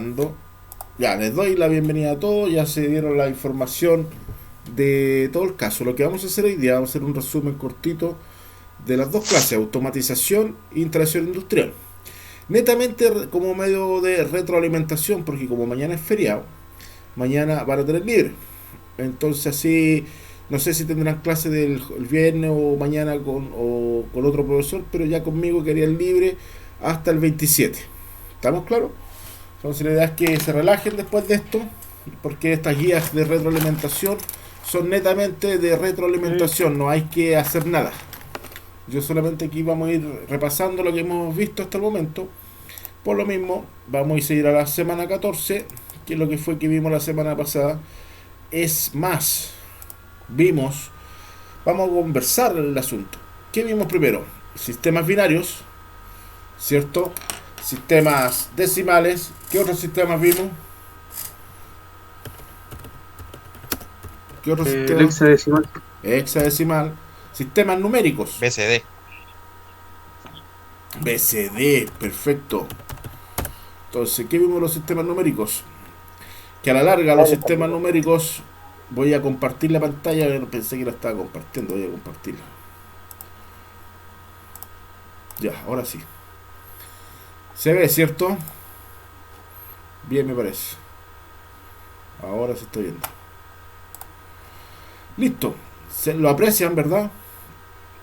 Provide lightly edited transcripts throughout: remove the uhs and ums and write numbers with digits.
grabando. Ya, les doy la bienvenida a todos. Ya se dieron la información de todo el caso. Lo que vamos a hacer hoy día, vamos a hacer un resumen cortito de las dos clases, automatización e instalación industrial. Netamente como medio de retroalimentación, porque como mañana es feriado, mañana van a tener libre. Entonces así, no sé si tendrán clase el viernes o mañana con otro profesor, pero ya conmigo querían libre hasta el 27. ¿Estamos claros? Entonces la idea es que se relajen después de esto, porque estas guías de retroalimentación son netamente de retroalimentación, no hay que hacer nada. Yo solamente aquí vamos a ir repasando lo que hemos visto hasta el momento. Por lo mismo, vamos a seguir a la semana 14, que es lo que fue que vimos la semana pasada. Es más, vamos a conversar el asunto. ¿Qué vimos primero? Sistemas binarios, ¿cierto? Sistemas decimales. ¿Qué otros sistemas vimos? ¿Qué otros El sistemas? hexadecimal. Hexadecimal. Sistemas numéricos. BCD. BCD, perfecto. Entonces, ¿qué vimos los sistemas numéricos? Que a la larga los sistemas numéricos, voy a compartir la pantalla, pensé que la estaba compartiendo, voy a compartirla. Ya, ahora sí. Se ve, ¿cierto? Bien, me parece. Ahora se está viendo. Listo. Lo aprecian, ¿verdad?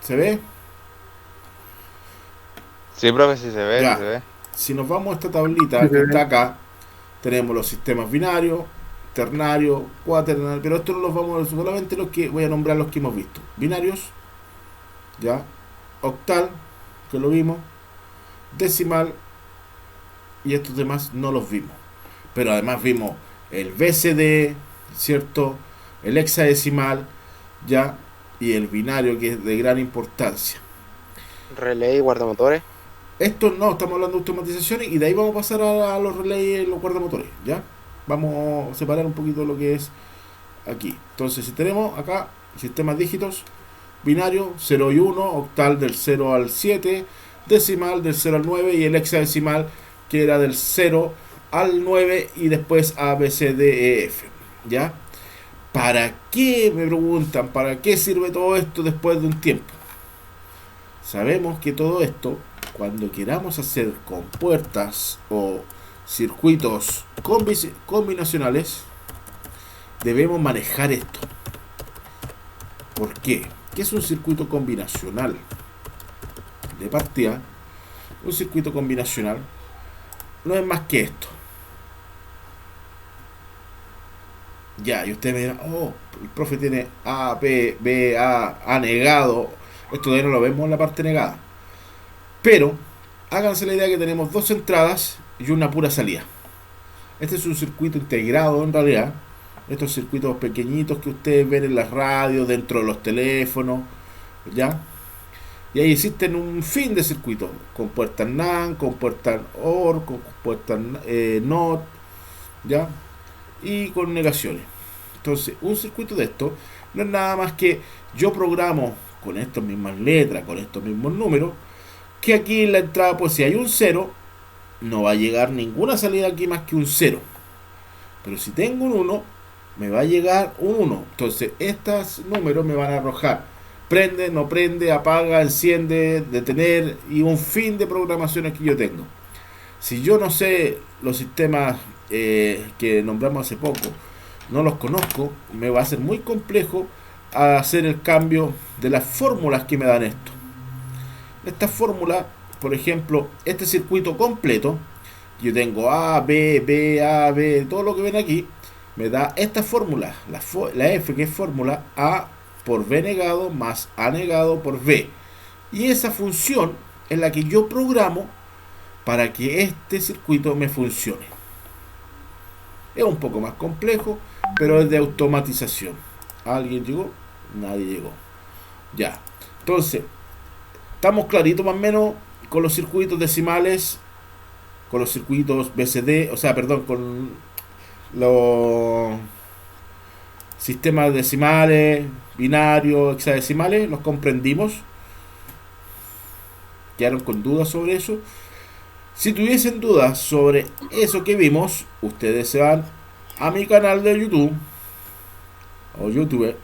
¿Se ve? Sí, profe, sí se ve, sí se Ya. ve. Si nos vamos a esta tablita que está acá, tenemos los sistemas binarios, ternarios, cuaternarios, pero esto no los vamos a ver, solamente los que voy a nombrar los que hemos visto. Binarios, ya, octal, que lo vimos, decimal, y estos demás no los vimos. Pero además vimos el BCD, ¿cierto? El hexadecimal, ya, y el binario, que es de gran importancia. Relay y guardamotores. Esto no, estamos hablando de automatizaciones y de ahí vamos a pasar a los relays y los guardamotores, ¿ya? Vamos a separar un poquito lo que es aquí. Entonces, si tenemos acá sistemas dígitos, binario 0 y 1, octal del 0 al 7, decimal del 0 al 9 y el hexadecimal que era del 0 al 9 y después A, B, C, D, E, F, ¿ya? ¿Para qué, me preguntan, para qué sirve todo esto después de un tiempo? Sabemos que todo esto, cuando queramos hacer compuertas o circuitos combinacionales, debemos manejar esto. ¿Por qué? ¿Qué es un circuito combinacional? De partida, un circuito combinacional no es más que esto. Ya, y ustedes me dirán, oh, el profe tiene A, B, B, A negado. Esto todavía no lo vemos en la parte negada. Pero, háganse la idea que tenemos dos entradas y una pura salida. Este es un circuito integrado en realidad. Estos circuitos pequeñitos que ustedes ven en las radios, dentro de los teléfonos, ¿ya? Y ahí existen un fin de circuitos, con puertas NAND, con puertas OR, con puertas NOT, ¿ya? Y con negaciones. Entonces, un circuito de esto no es nada más que yo programo con estas mismas letras, con estos mismos números, que aquí en la entrada, pues si hay un cero, no va a llegar ninguna salida aquí más que un cero. Pero si tengo un uno, me va a llegar un uno. Entonces, estos números me van a arrojar prende, no prende, apaga, enciende, detener y un fin de programaciones que yo tengo. Si yo no sé los sistemas que nombramos hace poco, no los conozco, me va a ser muy complejo hacer el cambio de las fórmulas que me dan esto. Esta fórmula, por ejemplo, este circuito completo, yo tengo A, B, B, A, B, todo lo que ven aquí, me da esta fórmula, la F, que es fórmula A por B negado más A negado por B. Y esa función es la que yo programo para que este circuito me funcione. Es un poco más complejo, pero es de automatización. ¿Alguien llegó? Nadie llegó. Ya. Entonces, estamos claritos más o menos con los circuitos decimales, con los circuitos BCD, o sea, perdón, con los sistemas decimales, binarios, hexadecimales, los comprendimos. Quedaron con dudas sobre eso. Si tuviesen dudas sobre eso que vimos, ustedes se van a mi canal de YouTube o YouTube.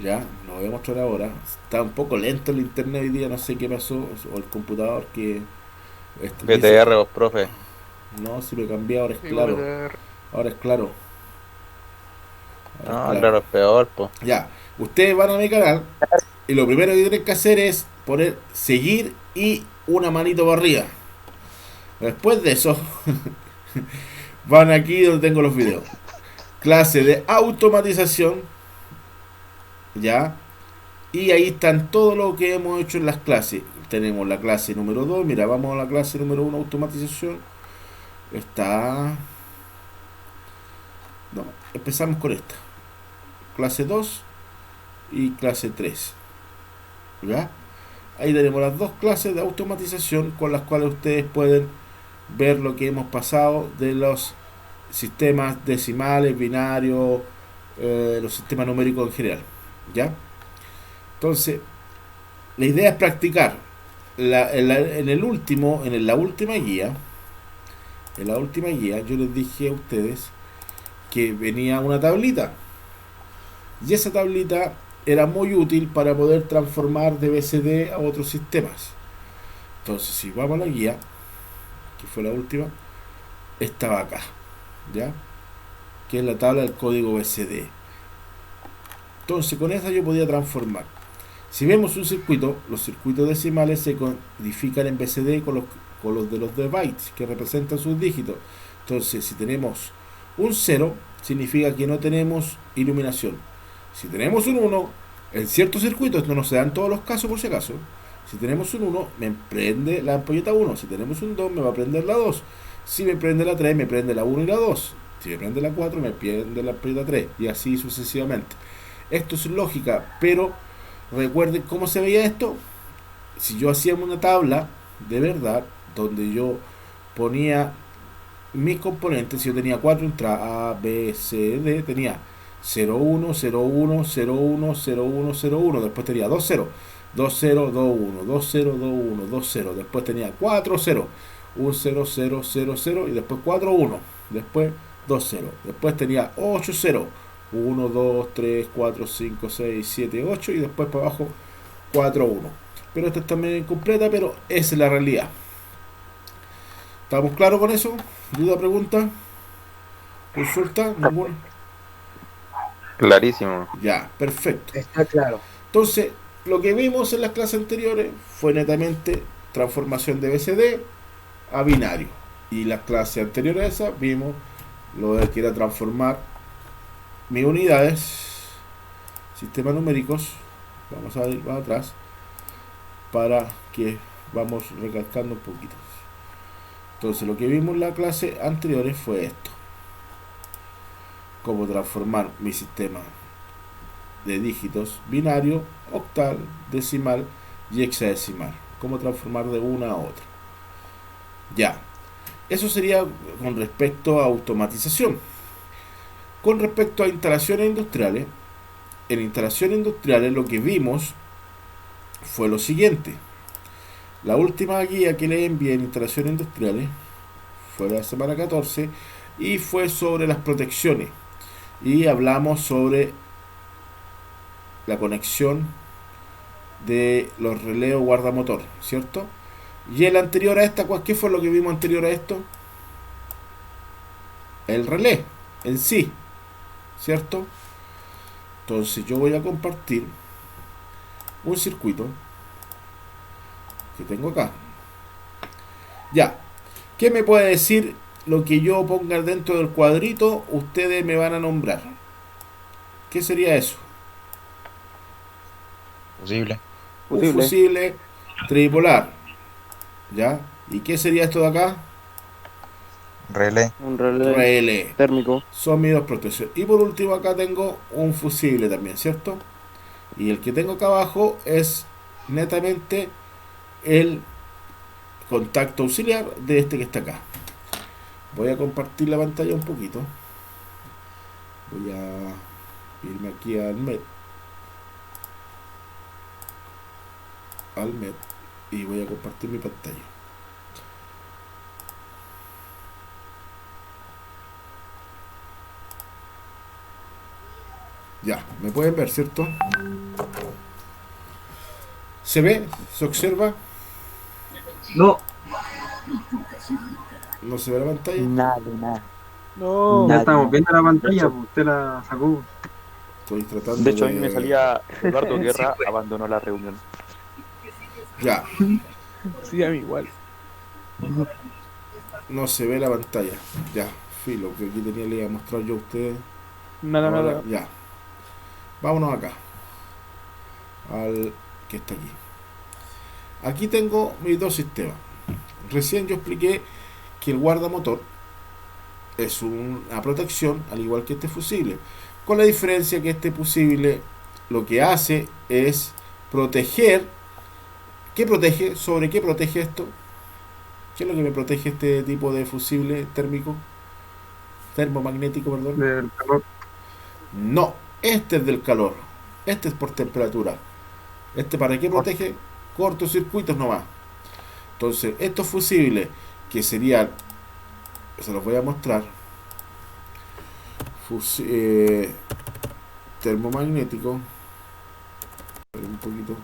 Ya, lo voy a mostrar ahora. Está un poco lento el internet hoy día, no sé qué pasó, o el computador que dice, VTR, vos, profe. no, si me cambié ahora es Sí, claro. VTR. Ahora es claro. Ahora es No, claro. claro, es peor, pues. Ya, ustedes van a mi canal y lo primero que tienen que hacer es poner seguir y una manito para arriba. Después de eso, van aquí donde tengo los videos. Clase de automatización, ya. Y ahí están todo lo que hemos hecho en las clases. Tenemos la clase número 2. Mira, vamos a la clase número 1, automatización. Está... No, empezamos con esta. Clase 2 y clase 3. ¿Ya? Ahí tenemos las dos clases de automatización con las cuales ustedes pueden ver lo que hemos pasado de los sistemas decimales, binarios, los sistemas numéricos en general. ¿Ya? Entonces, la idea es practicar. En el último, en la última guía, yo les dije a ustedes que venía una tablita. Y esa tablita era muy útil para poder transformar de BCD a otros sistemas. Entonces, si vamos a la guía, que fue la última, estaba acá, ¿ya? Que es la tabla del código BCD. Entonces, con esa yo podía transformar. Si vemos un circuito, los circuitos decimales se codifican en BCD con los de los de bytes, que representan sus dígitos. Entonces, si tenemos un 0, significa que no tenemos iluminación. Si tenemos un 1, en ciertos circuitos, no nos se dan todos los casos por si acaso. Si tenemos un 1, me prende la ampolleta 1. Si tenemos un 2, me va a prender la 2. Si me prende la 3, me prende la 1 y la 2. Si me prende la 4, me prende la ampolleta 3. Y así sucesivamente. Esto es lógica, pero recuerden cómo se veía esto. Si yo hacía una tabla de verdad, donde yo ponía mis componentes, si yo tenía 4 entradas A, B, C, D, tenía 0, 1, 0, 1, 0, 1, 0, 1, 0, 1, después tenía 2, 0, 2, 0, 2, 1, 2, 0, 2, 1, 2, 0, después tenía 4, 0, 1, 0, 0, 0, 0, y después 4, 1, después 2, 0, después tenía 8, 0, 1, 2, 3, 4, 5, 6, 7, 8, y después para abajo 4, 1. Pero esto está medio incompleta, pero esa es la realidad. ¿Estamos claros con eso? ¿Duda, pregunta? ¿Consulta? ¿Ninguna? Clarísimo. Ya, perfecto. Está claro. Entonces, lo que vimos en las clases anteriores fue netamente transformación de BCD a binario. Y las clases anteriores a esas vimos lo de que era transformar mis unidades, sistemas numéricos. Vamos a ir más atrás para que vamos recalcando un poquito. Entonces, lo que vimos en la clase anteriores fue esto: cómo transformar mi sistema de dígitos binario, octal, decimal y hexadecimal. Cómo transformar de una a otra. Ya, eso sería con respecto a automatización. Con respecto a instalaciones industriales, en instalaciones industriales lo que vimos fue lo siguiente. La última guía que le envié en instalaciones industriales fue la semana 14 y fue sobre las protecciones. Y hablamos sobre la conexión de los relés guardamotor, ¿cierto? Y el anterior a esta, ¿qué fue lo que vimos anterior a esto? El relé en sí, ¿cierto? Entonces yo voy a compartir un circuito que tengo acá. Ya, ¿qué me puede decir lo que yo ponga dentro del cuadrito? Ustedes me van a nombrar. ¿Qué sería eso? Posible. Un Fusible. fusible tripolar, ¿ya? ¿Y qué sería esto de acá? Relé. Un relé Relé. térmico. Son mis dos protecciones. Y por último acá tengo un fusible también, ¿cierto? Y el que tengo acá abajo es netamente el contacto auxiliar de este que está acá. Voy a compartir la pantalla un poquito. Voy a irme aquí al MED y voy a compartir mi pantalla. Ya, me pueden ver, ¿cierto? ¿Se ve? ¿Se observa? No, ¿No se ve la pantalla? Nada, de nada. No. ya Nadie, estamos nadie. viendo la De pantalla, hecho, pues usted la sacó. Estoy tratando de hecho, a mí me de... salía Eduardo Sí, Guerra pues. abandonó la reunión. Ya, Sí, a mí igual. no se ve la pantalla. Ya, filo, que aquí tenía, le iba a mostrar yo a ustedes. Nada, Ahora, nada. ya. Vámonos acá. Al que está aquí. Aquí tengo mis dos sistemas. Recién yo expliqué que el guardamotor es una protección, al igual que este fusible. Con la diferencia que este fusible lo que hace es proteger. ¿Qué protege? ¿Sobre qué protege esto? ¿Qué es lo que me protege este tipo de fusible térmico? Termomagnético, perdón. Del calor. No, este es del calor. Este es por temperatura. ¿Este para qué protege? Cortocircuitos nomás. Entonces, estos fusibles, que serían, se los voy a mostrar, termomagnético, un poquito,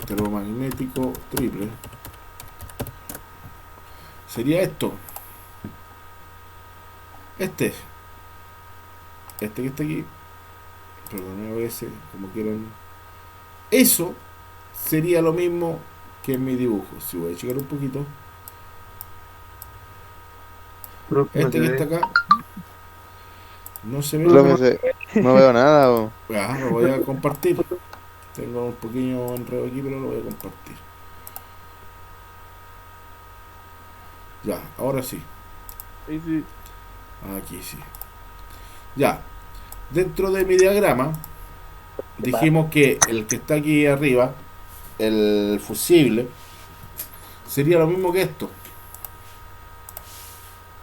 termomagnético triple, sería esto. Este que está aquí, perdón, a veces, como quieran. Eso sería lo mismo que en mi dibujo. Si voy a checar un poquito, No se este que está ve. acá no se ve. Profe, no veo nada, o Ah, lo voy a compartir. Tengo un pequeño enredo aquí, pero lo voy a compartir. Ya, ahora sí. Ahí sí. Aquí sí. Ya. Dentro de mi diagrama dijimos que el que está aquí arriba, el fusible, sería lo mismo que esto.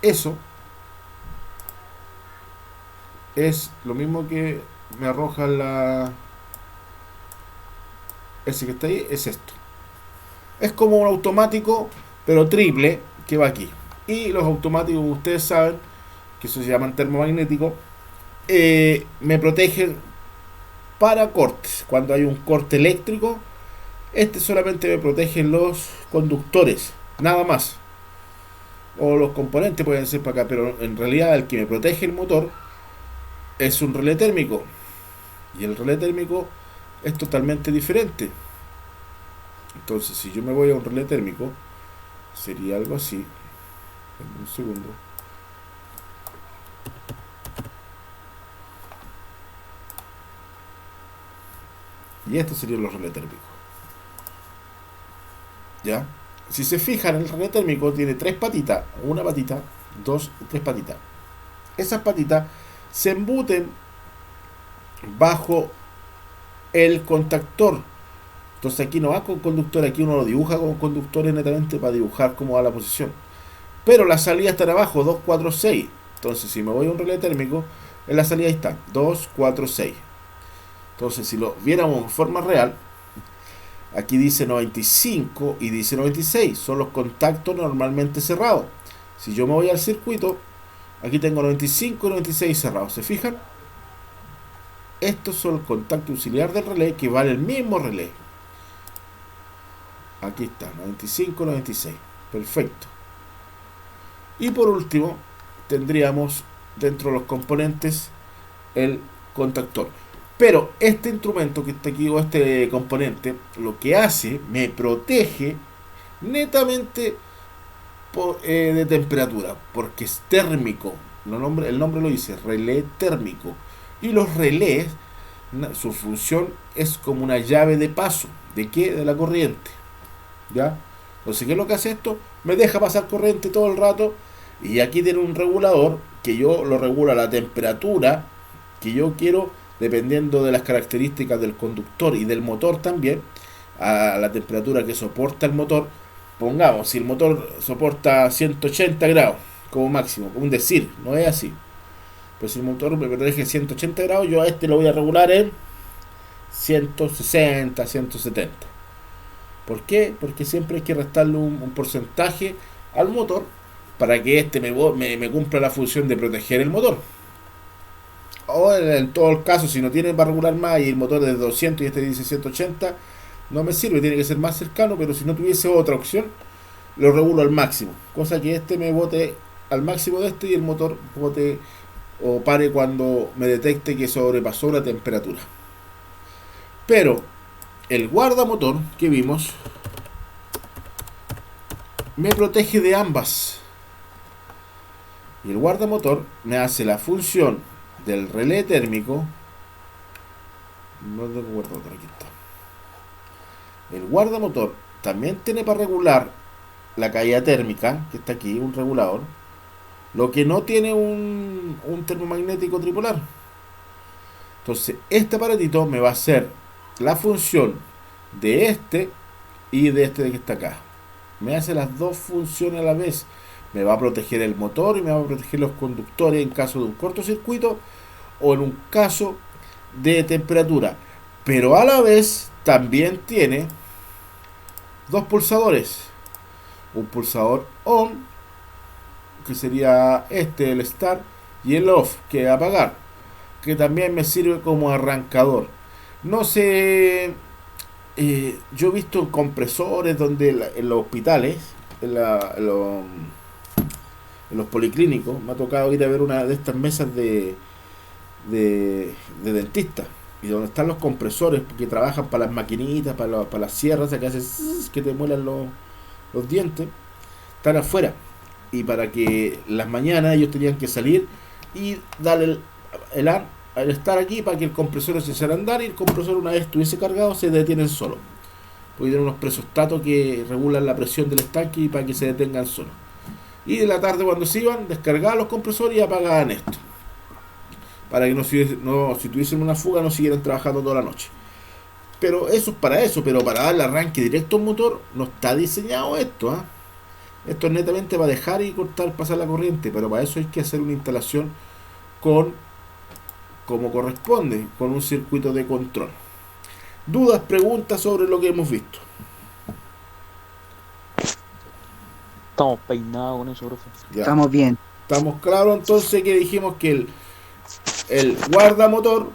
Eso es lo mismo que me arroja la... Ese que está ahí es esto. Es como un automático, pero triple, que va aquí. Y los automáticos, ustedes saben, que eso se llaman termomagnéticos, me protegen para cortes. Cuando hay un corte eléctrico, este solamente me protege los conductores, nada más. O los componentes pueden ser para acá, pero en realidad el que me protege el motor es un relé térmico. Y el relé térmico es totalmente diferente. Entonces, si yo me voy a un relé térmico, sería algo así. En un segundo. Y estos serían los relés térmicos. ¿Ya? Si se fijan, el relé térmico tiene tres patitas. Una patita, dos, tres patitas. Esas patitas se embuten bajo el contactor. Entonces aquí no va con conductor, aquí uno lo dibuja con conductores netamente para dibujar cómo va la posición. Pero la salida está abajo, 2, 4, 6. Entonces si me voy a un relé térmico, en la salida ahí está, 2, 4, 6. Entonces si lo viéramos en forma real, aquí dice 95 y dice 96. Son los contactos normalmente cerrados. Si yo me voy al circuito, aquí tengo 95 y 96 cerrados. ¿Se fijan? Estos son el contacto auxiliar del relé que vale el mismo relé. Aquí está, 95, 96. Perfecto. Y por último, tendríamos dentro de los componentes el contactor. Pero este instrumento que está aquí, o este componente, lo que hace, me protege netamente de temperatura, porque es térmico. El nombre lo dice, relé térmico. Y los relés, su función es como una llave de paso. ¿De qué? De la corriente. ¿Ya? Entonces, ¿qué es lo que hace esto? Me deja pasar corriente todo el rato. Y aquí tiene un regulador que yo lo regula a la temperatura que yo quiero, dependiendo de las características del conductor y del motor también, a la temperatura que soporta el motor. Pongamos, si el motor soporta 180 grados como máximo, un decir, no es así. Pues si el motor me protege 180 grados, yo a este lo voy a regular en 160, 170. ¿Por qué? Porque siempre hay que restarle un porcentaje al motor para que este me cumpla la función de proteger el motor. O en todo el caso, si no tiene para regular más y el motor es de 200 y este dice 180, no me sirve, tiene que ser más cercano, pero si no tuviese otra opción, lo regulo al máximo. Cosa que este me bote al máximo de este y el motor bote o pare cuando me detecte que sobrepasó la temperatura. Pero el guardamotor que vimos me protege de ambas. Y el guardamotor me hace la función del relé térmico. No tengo guardamotor, aquí está. El guardamotor también tiene para regular la caída térmica, que está aquí, un regulador. Lo que no tiene un termomagnético tripolar. Entonces, este aparatito me va a hacer la función de este y de este de que está acá. Me hace las dos funciones a la vez. Me va a proteger el motor y me va a proteger los conductores en caso de un cortocircuito o en un caso de temperatura. Pero a la vez también tiene dos pulsadores. Un pulsador on, que sería este, el start, y el off, que es apagar, que también me sirve como arrancador. No sé, yo he visto compresores donde en los hospitales, en los policlínicos, me ha tocado ir a ver una de estas mesas de dentista, y donde están los compresores que trabajan para las maquinitas, para las sierras que hacen que te muelan los dientes, están afuera. Y para que las mañanas ellos tenían que salir y darle al estar aquí para que el compresor se echara a andar, y el compresor, una vez estuviese cargado, se detienen solo. Porque tienen unos presostatos que regulan la presión del estanque y para que se detengan solos. Y de la tarde, cuando se iban, descargaban los compresores y apagaban esto. Para que si tuviesen una fuga no siguieran trabajando toda la noche. Pero eso es para eso, pero para darle arranque directo al motor no está diseñado esto, ¿eh? Esto es netamente para dejar y cortar, pasar la corriente, pero para eso hay que hacer una instalación como corresponde, con un circuito de control. ¿Dudas, preguntas sobre lo que hemos visto? Estamos peinados con eso, profe. Ya. Estamos bien. Estamos claros entonces que dijimos que el guardamotor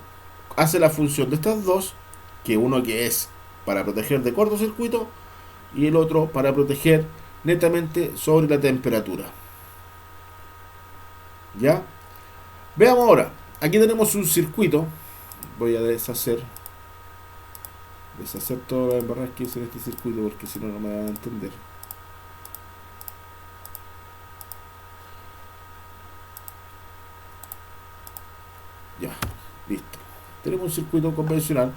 hace la función de estas dos, que uno que es para proteger de cortocircuito y el otro para proteger netamente sobre la temperatura. ¿Ya? Veamos ahora. Aquí tenemos un circuito. Voy a deshacer todas las embarradas que hice en este circuito, porque si no, no me van a entender. Ya, listo. Tenemos un circuito convencional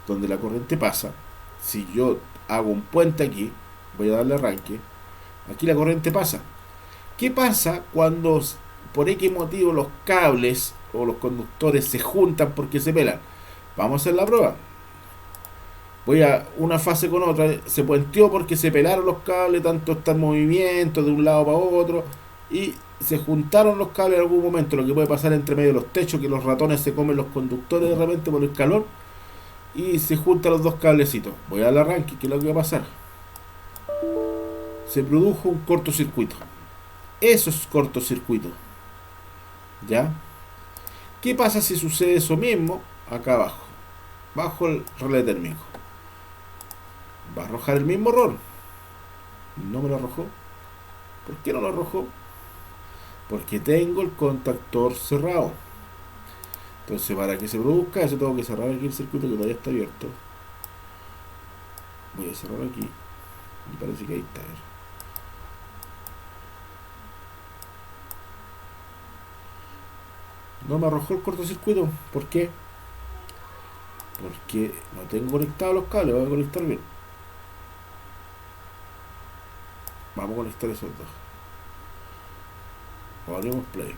donde la corriente pasa. Si yo hago un puente aquí, voy a darle arranque. Aquí la corriente pasa. ¿Qué pasa cuando por X motivo los cables o los conductores se juntan porque se pelan? Vamos a hacer la prueba. Voy a una fase con otra. Se puenteó porque se pelaron los cables, tanto está en movimiento de un lado para otro, y se juntaron los cables en algún momento. Lo que puede pasar entre medio de los techos, que los ratones se comen los conductores de repente por el calor y se juntan los dos cablecitos. Voy a darle arranque. ¿Qué es lo que va a pasar? Se produjo un cortocircuito. Eso es cortocircuito. ¿Ya? ¿Qué pasa si sucede eso mismo acá abajo? Bajo el relé térmico. ¿Va a arrojar el mismo error? No me lo arrojó. ¿Por qué no lo arrojó? Porque tengo el contactor cerrado. Entonces, para que se produzca eso, tengo que cerrar aquí el circuito que todavía está abierto. Voy a cerrar aquí. Y parece que ahí está. No me arrojó el cortocircuito. ¿Por qué? Porque no tengo conectados los cables. Voy a conectar bien. Vamos a conectar esos dos. Ponemos play.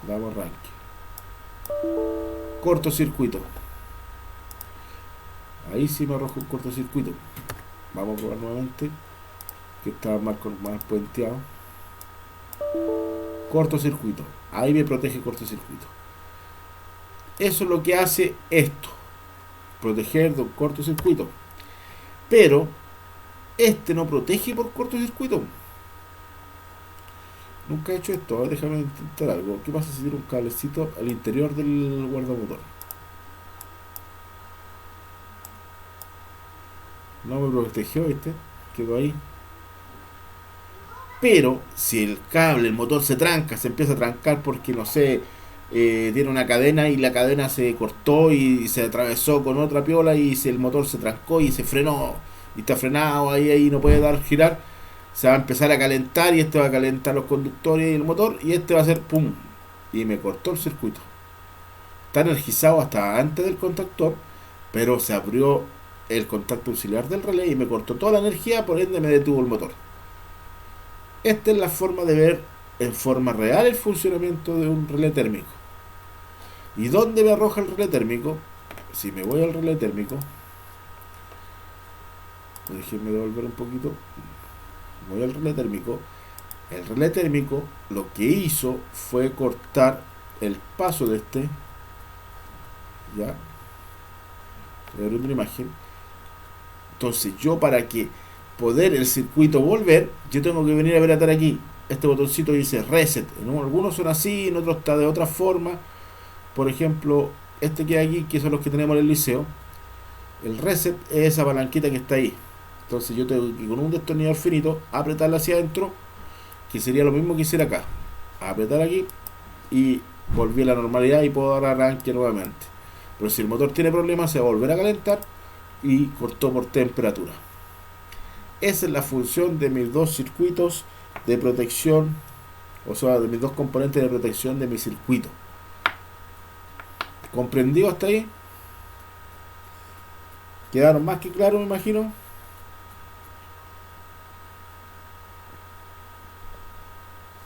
Damos arranque. Cortocircuito. Ahí sí me arrojó un cortocircuito. Vamos a probar nuevamente. Que estaba más puenteado. Cortocircuito. Ahí me protege cortocircuito. Eso es lo que hace esto. Proteger de un cortocircuito. Pero este no protege por cortocircuito. Nunca he hecho esto, a ver, déjame intentar algo. ¿Qué pasa si tiro un cablecito al interior del guardamotor? No me protegió, ¿viste? Quedó ahí. Pero si el cable, el motor se tranca, se empieza a trancar porque no sé, tiene una cadena y la cadena se cortó y se atravesó con otra piola y el motor se trancó y se frenó y está frenado ahí no puede dar girar, se va a empezar a calentar y este va a calentar los conductores y el motor y este va a hacer pum y me cortó el circuito. Está energizado hasta antes del contactor, pero se abrió el contacto auxiliar del relé y me cortó toda la energía, por ende me detuvo el motor. Esta es la forma de ver en forma real el funcionamiento de un relé térmico. ¿Y dónde me arroja el relé térmico? Si me voy al relé térmico, déjenme devolver un poquito, voy al relé térmico. El relé térmico lo que hizo fue cortar el paso de este, ya, voy a abrir una imagen. Entonces yo, para que poder el circuito volver, yo tengo que venir a apretar aquí este botoncito que dice reset. Algunos son así, en otros está de otra forma. Por ejemplo, este que hay aquí, que son los que tenemos en el liceo, el reset es esa palanquita que está ahí. Entonces yo tengo que con un destornillador finito apretarla hacia adentro, que sería lo mismo que hiciera acá, apretar aquí y volví a la normalidad y puedo dar arranque nuevamente. Pero si el motor tiene problemas, se va a volver a calentar y cortó por temperatura. Esa es la función de mis dos circuitos de protección, o sea, de mis dos componentes de protección de mi circuito. ¿Comprendido hasta ahí? ¿Quedaron más que claros, me imagino?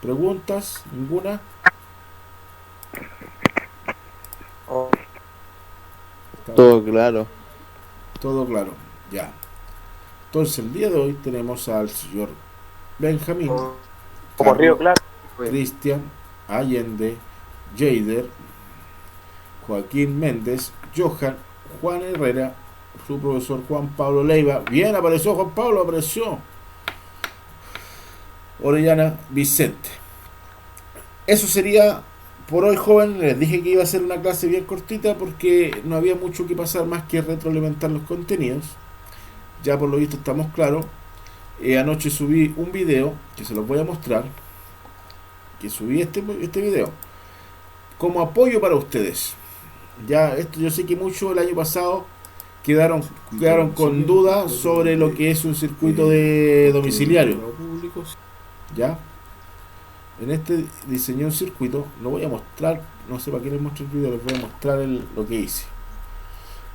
¿Preguntas? ¿Ninguna? Todo claro. Todo claro, ya. Entonces el día de hoy tenemos al señor Benjamín, Como Río Claro. Cristian, Allende, Jader, Joaquín Méndez, Johan, Juan Herrera, su profesor Juan Pablo Leiva. Bien, apareció Juan Pablo, apareció. Orellana, Vicente. Eso sería por hoy, joven. Les dije que iba a ser una clase bien cortita porque no había mucho que pasar más que retroalimentar los contenidos. Ya por lo visto estamos claros. Anoche subí un video que se los voy a mostrar. Que subí este video como apoyo para ustedes. Ya, esto yo sé que muchos el año pasado quedaron con dudas sobre lo que es un circuito de domiciliario. Ya, en este diseñé un circuito, lo voy a mostrar, no sé para qué les muestro el video, les voy a mostrar lo que hice.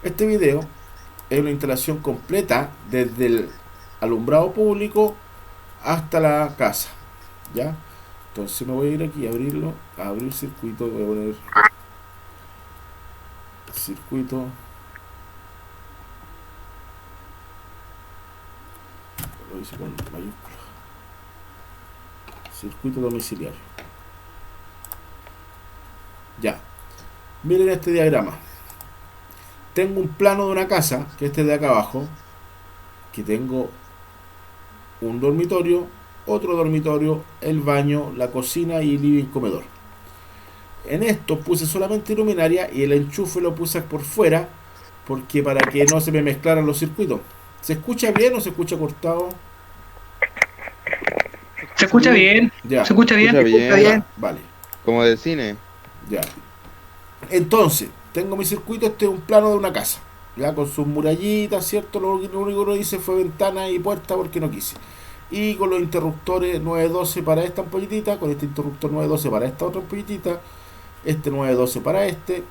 Este video es una instalación completa desde el alumbrado público hasta la casa. Ya, entonces me voy a ir aquí a abrirlo, a abrir circuito, voy a poner circuito, lo hice con mayúscula, circuito domiciliario. Ya, miren este diagrama. Tengo un plano de una casa, que este de acá abajo, que tengo un dormitorio, otro dormitorio, el baño, la cocina y living comedor. En esto puse solamente luminaria y el enchufe lo puse por fuera, porque para que no se me mezclaran los circuitos. ¿Se escucha bien o se escucha cortado? Se escucha bien. Ya. Se escucha bien. Escucha bien. Se escucha bien. Vale, Como de cine. ya. Entonces, tengo mi circuito, este es un plano de una casa, ya con sus murallitas, ¿cierto? Lo único que no hice fue ventana y puerta porque no quise. Y con los interruptores 912 para esta ampollitita, con este interruptor 912 para esta otra ampollitita, este 912 para este,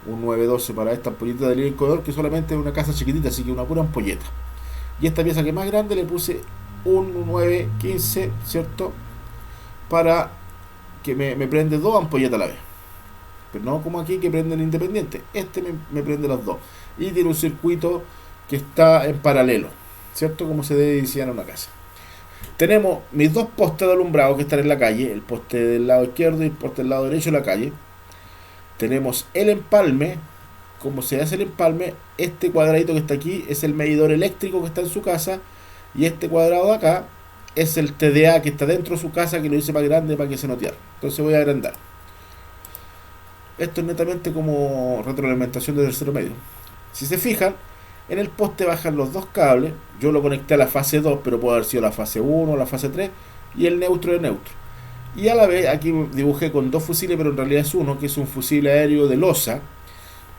un 912 para esta ampollita de living comedor, que solamente es una casa chiquitita, así que una pura ampolleta. Y esta pieza que es más grande le puse un 915, ¿cierto? Para que me prende dos ampolletas a la vez. Pero no como aquí que prenden independiente. Este me prende las dos. Y tiene un circuito que está en paralelo, ¿cierto? Como se debe diseñar una casa. Tenemos mis dos postes de alumbrado que están en la calle, el poste del lado izquierdo y el poste del lado derecho de la calle. Tenemos el empalme. Como se hace el empalme, este cuadradito que está aquí es el medidor eléctrico que está en su casa, y este cuadrado de acá es el TDA que está dentro de su casa, que lo hice más grande para que se noteara. Entonces voy a agrandar. Esto es netamente como retroalimentación de tercero medio. Si se fijan, en el poste bajan los dos cables. Yo lo conecté a la fase 2, pero puede haber sido la fase 1 o la fase 3, y el neutro de neutro. Y a la vez aquí dibujé con dos fusiles, pero en realidad es uno, que es un fusil aéreo de losa,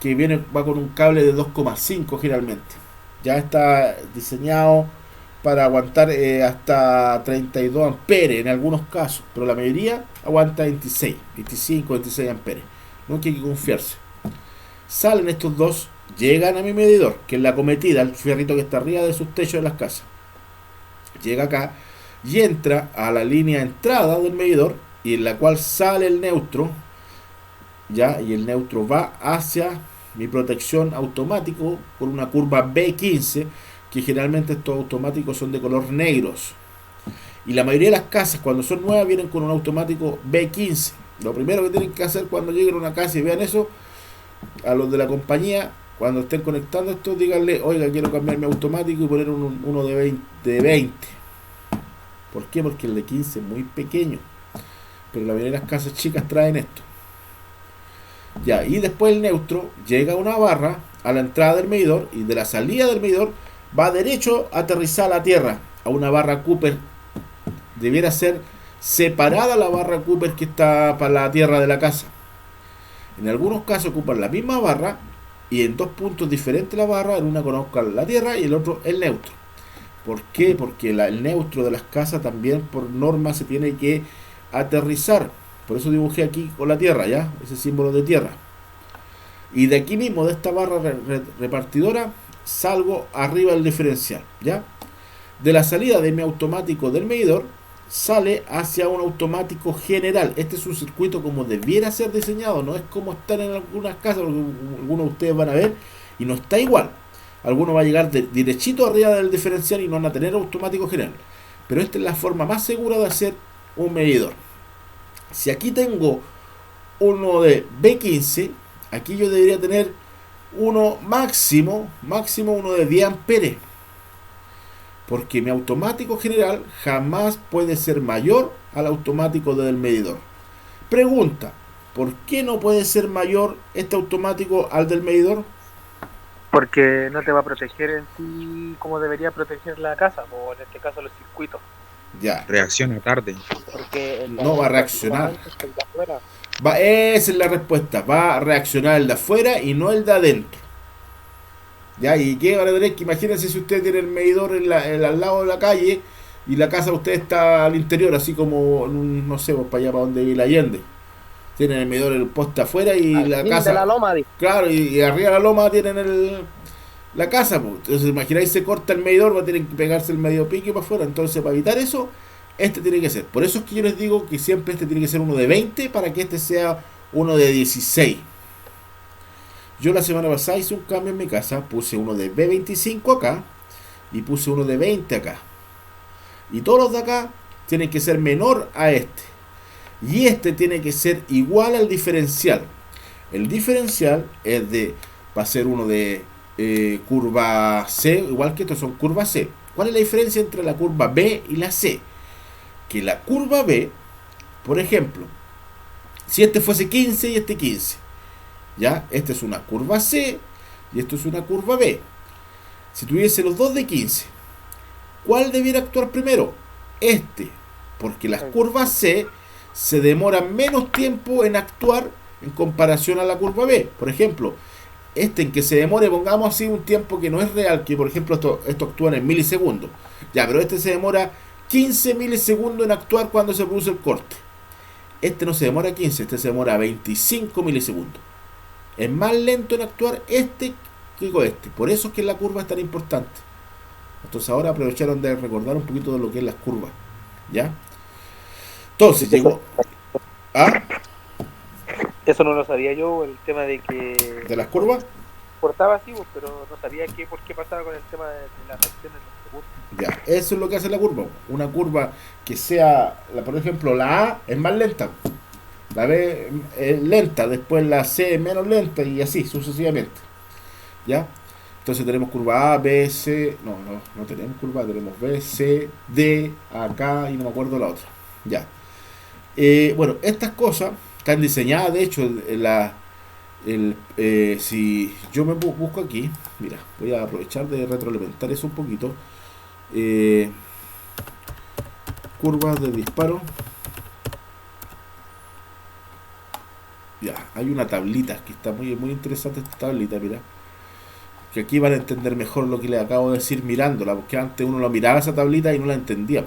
que va con un cable de 2,5 generalmente. Ya está diseñado para aguantar hasta 32 amperes en algunos casos, pero la mayoría aguanta 26, 25, 26 amperes. No hay que confiarse. Salen estos dos, llegan a mi medidor, que es la cometida, el fierrito que está arriba de sus techos de las casas. Llega acá y entra a la línea de entrada del medidor, y en la cual sale el neutro, ya, y el neutro va hacia mi protección automático por una curva B15, que generalmente estos automáticos son de color negros. Y la mayoría de las casas, cuando son nuevas, vienen con un automático B15. Lo primero que tienen que hacer cuando lleguen a una casa y vean eso, a los de la compañía, cuando estén conectando esto, díganle: oiga, quiero cambiar mi automático y poner uno de 20. ¿Por qué? Porque el de 15 es muy pequeño, pero la mayoría de las casas chicas traen esto. Ya, y después el neutro llega a una barra a la entrada del medidor, y de la salida del medidor va derecho a aterrizar a la tierra, a una barra Cooper. Debiera ser separada la barra Cooper que está para la tierra de la casa. En algunos casos ocupan la misma barra, y en dos puntos diferentes la barra, en una conozca la tierra y el otro el neutro. ¿Por qué? Porque el neutro de las casas también por norma se tiene que aterrizar. Por eso dibujé aquí con la tierra, ¿ya? Ese símbolo de tierra. Y de aquí mismo, de esta barra repartidora, salgo arriba del diferencial, ¿ya? De la salida de mi automático del medidor, sale hacia un automático general. Este es un circuito como debiera ser diseñado, no es como están en algunas casas, porque algunos de ustedes van a ver, y no está igual. Algunos va a llegar derechito arriba del diferencial y no van a tener automático general. Pero esta es la forma más segura de hacer un medidor. Si aquí tengo uno de B15, aquí yo debería tener uno máximo uno de 10 amperes. Porque mi automático general jamás puede ser mayor al automático del medidor. Pregunta: ¿por qué no puede ser mayor este automático al del medidor? Porque no te va a proteger en sí como debería proteger la casa, o en este caso los circuitos. Ya, Reacciona tarde. Porque no va a reaccionar. Esa es la respuesta. Va a reaccionar el de afuera y no el de adentro. Ya, ¿y qué van a tener? Que imagínense si usted tiene el medidor al lado de la calle, y la casa de usted está al interior, así como, no sé, pues para allá, para donde vive la Allende. Tienen el medidor, el poste afuera, y al la fin casa. de la loma, Claro, y arriba de la loma tienen la casa, pues. Entonces, imagináis, se corta el medidor, va a tener que pegarse el medio pique para afuera. Entonces, para evitar eso, este tiene que ser. Por eso es que yo les digo que siempre este tiene que ser uno de 20 para que este sea uno de 16. Yo la semana pasada hice un cambio en mi casa, puse uno de B25 acá y puse uno de 20 acá. Y todos los de acá tienen que ser menor a este. Y este tiene que ser igual al diferencial. El diferencial va a ser uno de curva C, igual que estos son curva C. ¿Cuál es la diferencia entre la curva B y la C? Que la curva B, por ejemplo, si este fuese 15 y este 15, ¿ya? Esta es una curva C y esto es una curva B. Si tuviese los dos de 15, ¿cuál debiera actuar primero? Este, porque las curvas C se demoran menos tiempo en actuar en comparación a la curva B. Por ejemplo, en que se demore, pongamos así un tiempo que no es real, que por ejemplo esto actúa en milisegundos. Ya, pero este se demora 15 milisegundos en actuar cuando se produce el corte. Este no se demora 15, este se demora 25 milisegundos. Es más lento en actuar este que con este. Por eso es que la curva es tan importante. Entonces ahora aprovecharon de recordar un poquito de lo que es las curvas. ¿Ya? Entonces llegó... ¿Ah? Eso no lo sabía yo, el tema de que... ¿De las curvas? Cortaba así, pero no sabía por qué pasaba con el tema de las reacciones en los segundos. Ya, eso es lo que hace la curva. Una curva que sea, por ejemplo, la A es más lenta, la B es lenta, después la C es menos lenta, y así sucesivamente. ¿Ya? Entonces tenemos curva A, B, C. No tenemos curva A, tenemos B, C, D, acá y no me acuerdo la otra. Ya. Bueno, estas cosas están diseñadas, de hecho, si yo me busco aquí, mira, voy a aprovechar de retroalimentar eso un poquito. Curvas de disparo. Ya, hay una tablita que está muy, muy interesante esta tablita, mira. Que aquí van a entender mejor lo que les acabo de decir mirándola, porque antes uno la miraba esa tablita y no la entendía.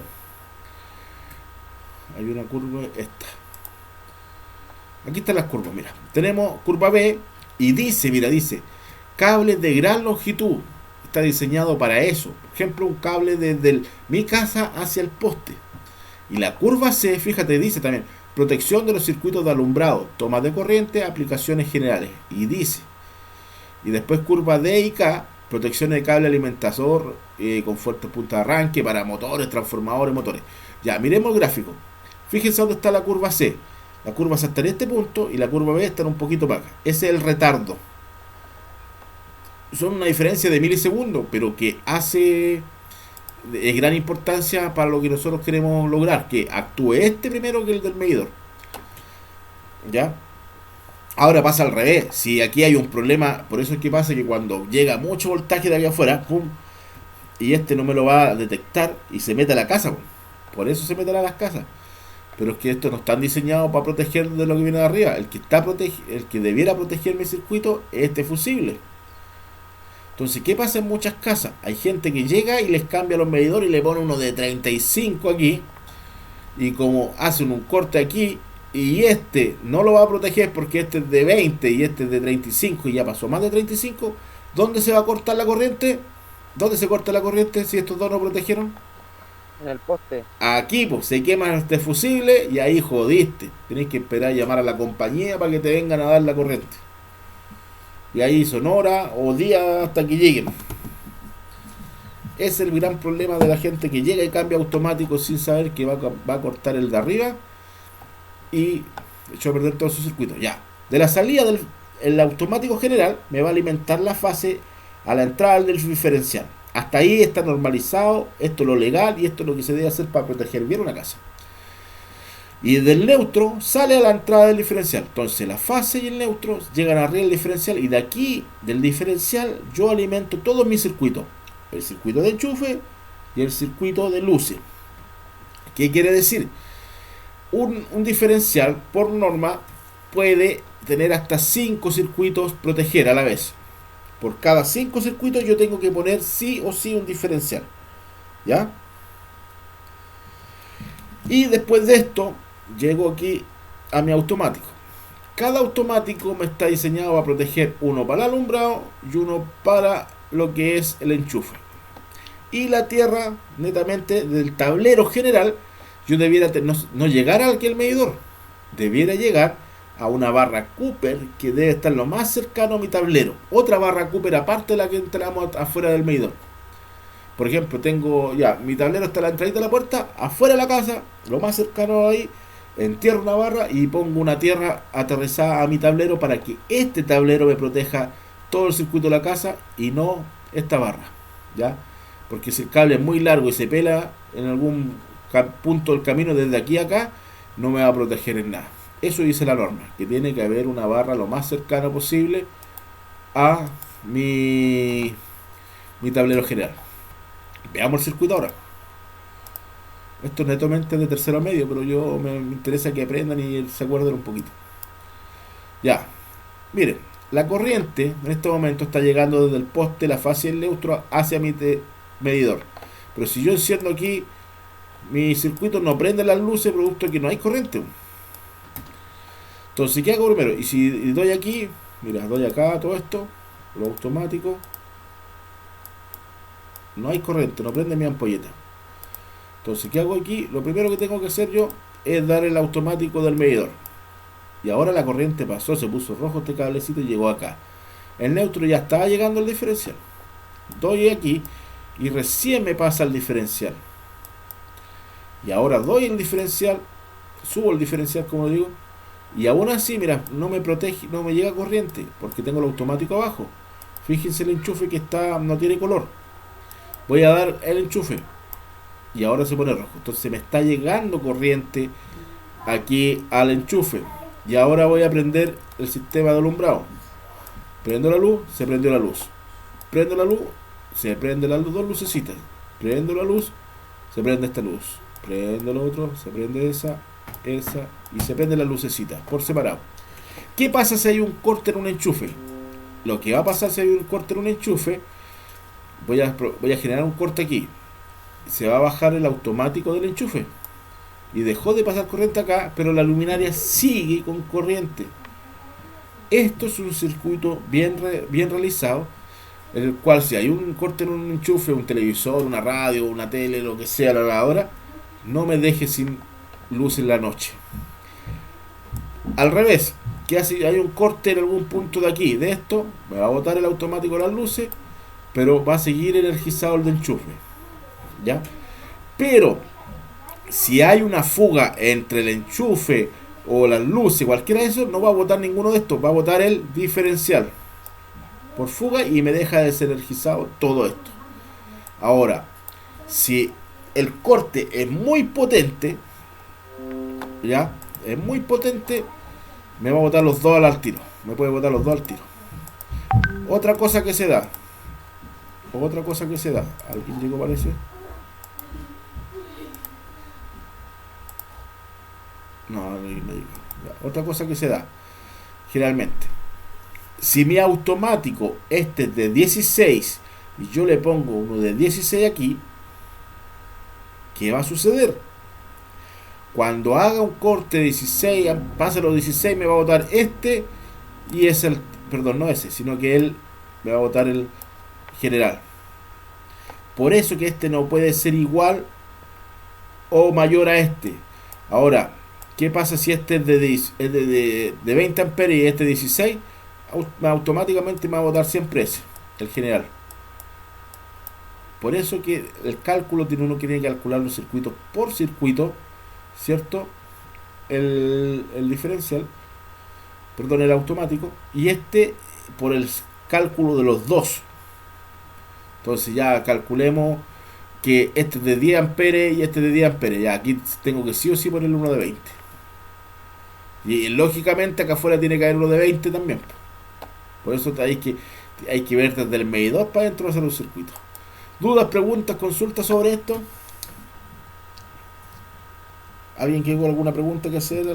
Hay una curva, esta. Aquí están las curvas, mira. Tenemos curva B y dice, mira, dice, cables de gran longitud. Está diseñado para eso. Por ejemplo, un cable desde mi casa hacia el poste. Y la curva C, fíjate, dice también, protección de los circuitos de alumbrado, tomas de corriente, aplicaciones generales. Y dice, y después curva D y K, protección de cable alimentador con fuertes puntos de arranque para motores, transformadores, motores. Ya, miremos el gráfico. Fíjense dónde está la curva C. La curva C está en este punto y la curva B está en un poquito para acá. Ese es el retardo. Son una diferencia de milisegundos, pero que hace de gran importancia para lo que nosotros queremos lograr, que actúe este primero que el del medidor. ¿Ya? Ahora pasa al revés. Si aquí hay un problema, por eso es que pasa que cuando llega mucho voltaje de aquí afuera, pum, y este no me lo va a detectar y se mete a la casa, pum. Por eso se meten a las casas. Pero es que estos no están diseñados para proteger de lo que viene de arriba. El que debiera proteger mi circuito es este fusible. Entonces, ¿qué pasa en muchas casas? Hay gente que llega y les cambia los medidores y le pone uno de 35 aquí. Y como hacen un corte aquí, y este no lo va a proteger porque este es de 20 y este es de 35 y ya pasó más de 35, ¿dónde se va a cortar la corriente? ¿Dónde se corta la corriente si estos dos no protegieron? En el poste. Aquí, pues, se quema este fusible y ahí jodiste. Tenés que esperar a llamar a la compañía para que te vengan a dar la corriente. Y ahí son horas o días hasta que lleguen. Es el gran problema de la gente que llega y cambia automático sin saber que va a cortar el de arriba y echó a perder todo su circuito. Ya, de la salida del automático general me va a alimentar la fase a la entrada del diferencial. Hasta ahí está normalizado, esto es lo legal y esto es lo que se debe hacer para proteger bien una casa. Y del neutro sale a la entrada del diferencial. Entonces la fase y el neutro llegan arriba del diferencial y de aquí, del diferencial, yo alimento todos mis circuitos. El circuito de enchufe y el circuito de luces. ¿Qué quiere decir? Un diferencial, por norma, puede tener hasta 5 circuitos proteger a la vez. Por cada 5 circuitos yo tengo que poner sí o sí un diferencial. ¿Ya? Y después de esto, llego aquí a mi automático. Cada automático me está diseñado a proteger uno para el alumbrado y uno para lo que es el enchufe. Y la tierra, netamente, del tablero general, yo debiera no llegar al que el medidor. Debiera llegar a una barra Cooper que debe estar lo más cercano a mi tablero. Otra barra Cooper aparte de la que entramos afuera del medidor. Por ejemplo, tengo ya, mi tablero está a la entrada de la puerta, afuera de la casa, lo más cercano ahí, entierro una barra y pongo una tierra aterrizada a mi tablero para que este tablero me proteja todo el circuito de la casa y no esta barra. ¿Ya? Porque si el cable es muy largo y se pela en algún punto del camino desde aquí a acá, no me va a proteger en nada. Eso dice la norma, que tiene que haber una barra lo más cercana posible a mi tablero general. Veamos el circuito ahora. Esto es netamente de tercero medio, pero yo me interesa que aprendan y se acuerden un poquito. Ya, miren, la corriente en este momento está llegando desde el poste, la fase y el neutro hacia mi medidor. Pero si yo enciendo aquí, mi circuito no prende las luces, producto de que no hay corriente. Entonces, ¿qué hago primero? Y si doy aquí, mira, doy acá todo esto, lo automático, no hay corriente, no prende mi ampolleta. Entonces, ¿qué hago aquí? Lo primero que tengo que hacer yo es dar el automático del medidor. Y ahora la corriente pasó, se puso rojo este cablecito y llegó acá. El neutro ya estaba llegando al diferencial. Doy aquí y recién me pasa el diferencial. Y ahora doy el diferencial, subo el diferencial como digo, y aún así, mira, no me protege, no me llega corriente, porque tengo el automático abajo. Fíjense el enchufe que no tiene color. Voy a dar el enchufe y ahora se pone rojo. Entonces me está llegando corriente aquí al enchufe. Y ahora voy a prender el sistema de alumbrado. Prendo la luz, se prendió la luz. Prendo la luz, se prende las dos lucecitas. Prendo la luz, se prende esta luz. Prendo lo otro, se prende esa y se prende las lucecitas por separado. ¿Qué pasa si hay un corte en un enchufe? Lo que va a pasar si hay un corte en un enchufe, voy a generar un corte aquí. Se va a bajar el automático del enchufe. Y dejó de pasar corriente acá, pero la luminaria sigue con corriente. Esto es un circuito bien realizado, en el cual si hay un corte en un enchufe, un televisor, una radio, una tele, lo que sea, la lavadora, no me deje sin luz en la noche. Al revés, que si hay un corte en algún punto de aquí, de esto, me va a botar el automático de las luces, pero va a seguir energizado el de enchufe. ¿Ya? Pero si hay una fuga entre el enchufe o las luces, cualquiera de esos, no va a botar ninguno de estos, va a botar el diferencial por fuga y me deja desenergizado todo esto. Ahora, si el corte es muy potente, ya, es muy potente, me va a botar los dos al tiro. Me puede botar los dos al tiro. Otra cosa que se da. ¿Alguien llegó, parece? No llegó. Otra cosa que se da. Generalmente, si mi automático este es de 16 y yo le pongo uno de 16 aquí, ¿qué va a suceder? Cuando haga un corte de 16, pase los 16, me va a botar este y es el, perdón, no ese, sino que él me va a botar el general. Por eso que este no puede ser igual o mayor a este. Ahora, ¿qué pasa si este es de 20 amperes y este 16? Automáticamente me va a botar siempre ese, el general. Por eso que el cálculo uno tiene que calcular los circuitos por circuito, ¿cierto? El diferencial, perdón, el automático, y este por el cálculo de los dos. Entonces ya calculemos que este es de 10 amperes y este es de 10 amperes. Ya aquí tengo que sí o sí ponerle uno de 20. Y lógicamente acá afuera tiene que haber uno de 20 también. Por eso hay que ver desde el medidor para adentro hacer un circuito. ¿Dudas, preguntas, consultas sobre esto? ¿Alguien que tenga alguna pregunta que hacer?